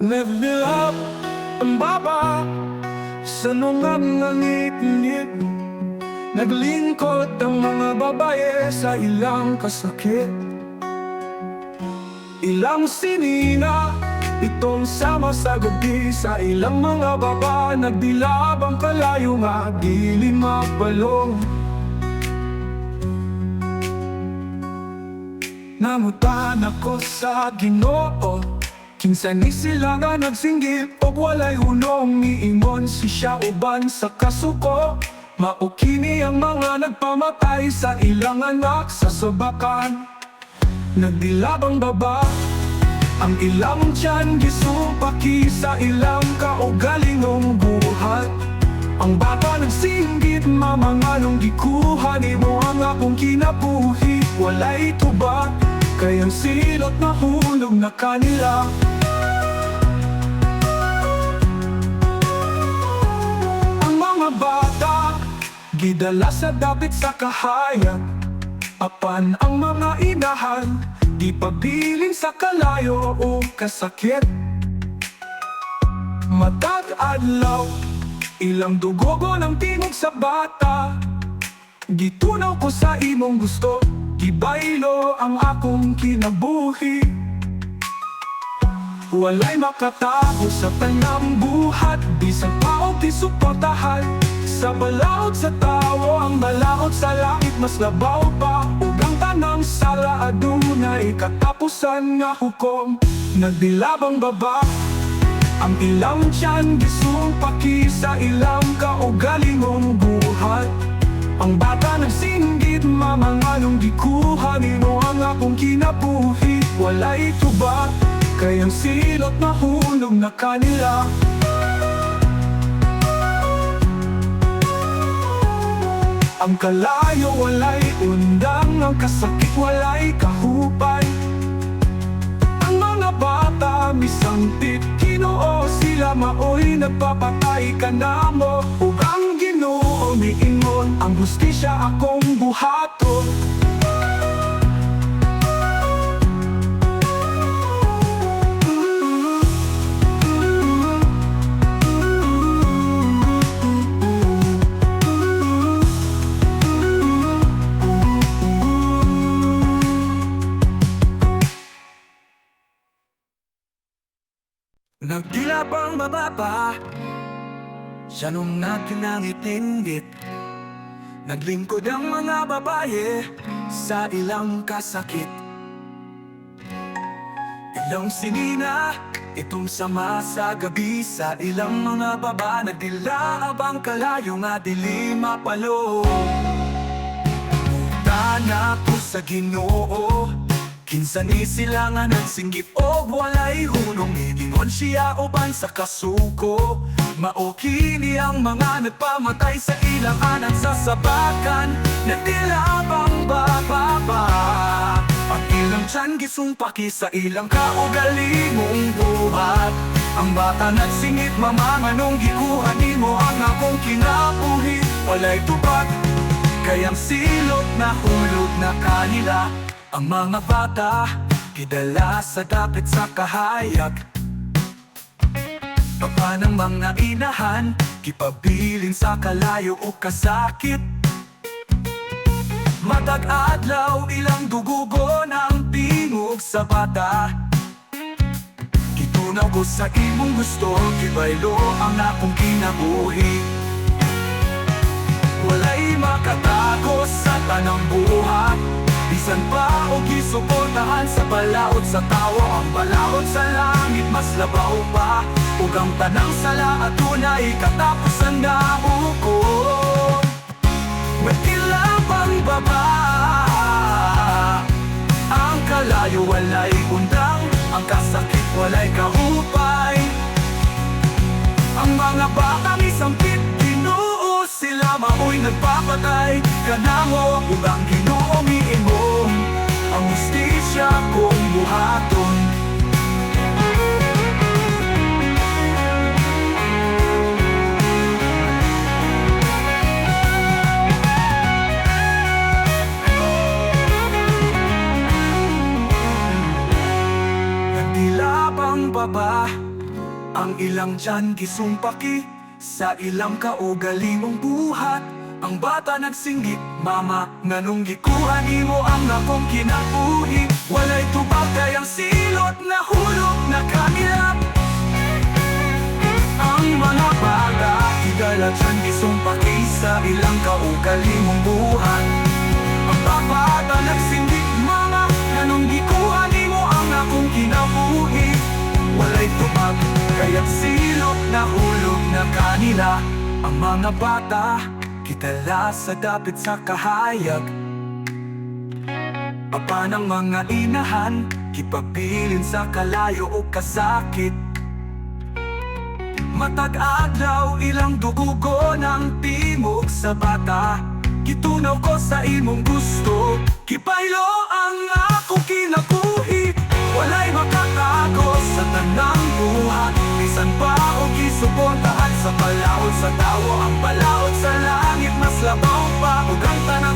Nagdilap ang baba sa nungang ngangit-ngit. Naglingkod ang mga babae sa ilang kasakit. Ilang sinina, itong sama sa gabi. Sa ilang mga baba, nagdilab ang kalayo nga dilim mapalong. Nangutan ako sa Ginoo, kinsa ni sila nga nagsinggit og walay hunong. Miingon si siya uban sa kasuko, maukini ang mga nagpamatay sa ilang anak sa subakan. Nagdilab ang baba, ang ilang tiyan gisupaki sa ilang kaugalingong buhat. Ang bata nagsinggit, mamanganong gikuha ni mo ang akong kinabuhi. Walay tubag, kayang silot na hulog na kanila. Ang mga bata, gidala sa dapit sa kahayag. Apan ang mga inahan, di pabilin sa kalayo o kasakit. Matag adlaw, ilang dugogo ng tingog sa bata. Gitunaw ko sa imong gusto, gibaylo ang akong kinabuhi. Walay makatago sa tanang buhat, bisan pa o di suportahan. Sa balaod sa tawo, ang balaod sa langit mas labaw pa. Ug ang tanang sala adunay katapusan nga hukom. Nagdilab ang baba, ang ilang tiyan gisupaki sa ilang kaugalingong buhat. Ang bata nagsinggit, mamanganong gikuha ni mo ang akong kinabuhi. Walay tubag, kayang silot na hulog na kanila. Ang kalayo walay undang, ang kasakit walay kahupay. Ang mga bata misangtit, Ginoo sila maoy nagpapatay ka na mo. Ug ang Ginoo miingon, ang hustisya akong buhaton. Nagdilap ang mababa, siya nung nagkinangitinggit. Naglingkod ang mga babae sa ilang kasakit. Ilang sinina, itong sama sa gabi. Sa ilang mga baba, nagdilaab ang kalayo nga dili mapalo. Tana ko sa Ginoo, kinsa ni sila nga nagsinggit o walay hunong. Miingon siya uban sa kasuko, maokini ang mga nagpamatay sa ilang anak sa sabakan. Nagdilab ang bababa, ang ilang tiyan gisumpaki sa ilang kaugalingong buhat. Ang bata nagsingit, mamanganong gikuha ni mo ang akong kinabuhi. Walay tubag, kayang silot na hulog na kanila. Ang mga bata, gidala sa dapit sa kahayag. Papa ng mga inahan, gipabilin sa kalayo o kasakit. Matag adlaw, ilang dugugo ng tingog sa bata. Gitunaw ko sa imong gusto, gibaylo ang akong kinabuhi. Walay makatago sa tanang buhat, bisan pa o gisuportahan. Sa balaod sa tawo, ang balaod sa langit mas labaw pa. Ug ang tanang sala adunay katapusan nga hukom. Nagdilab ang baba, ang kalayo walay undang, ang kasakit walay kahupay. Ang mga batang isangkit, Ginoo sila maoy nagpapatay ka na mo. Ug ang Ginoo miingon, ang hustisya kong buhaton. Nagdilab ang baba, Ang ilang tiyan gisumpaki, sa ilang kaugali mong buhat. Ang bata nagsinggit, mama, nganong gikuha nimo ang akong kinabuhi. Walay tubag kay ang silot na hulog na kanilap. Ang mga bata, igala tiyan gisumpaki, sa ilang kaugali mong buhat. Ang bata nagsinggit, mama, nganong gikuha nimo ang akong kinabuhi. Walay tubag kay ang silot na hulog na kanila. Ang mga bata, kitala sa dapit sa kahayag. Apa ng mga inahan, kipabilin sa kalayo o kasakit. Matag adlaw ilang dugugo ng timog sa bata. Gitunaw ko sa imong gusto, kipaylo ang ako kinabuhi. Walay makatago sa tanang buhat. Bisan pa o gisuportahan sa balaod sa tawo. Ang balaod sa langit mas labaw pa, ug ang tanang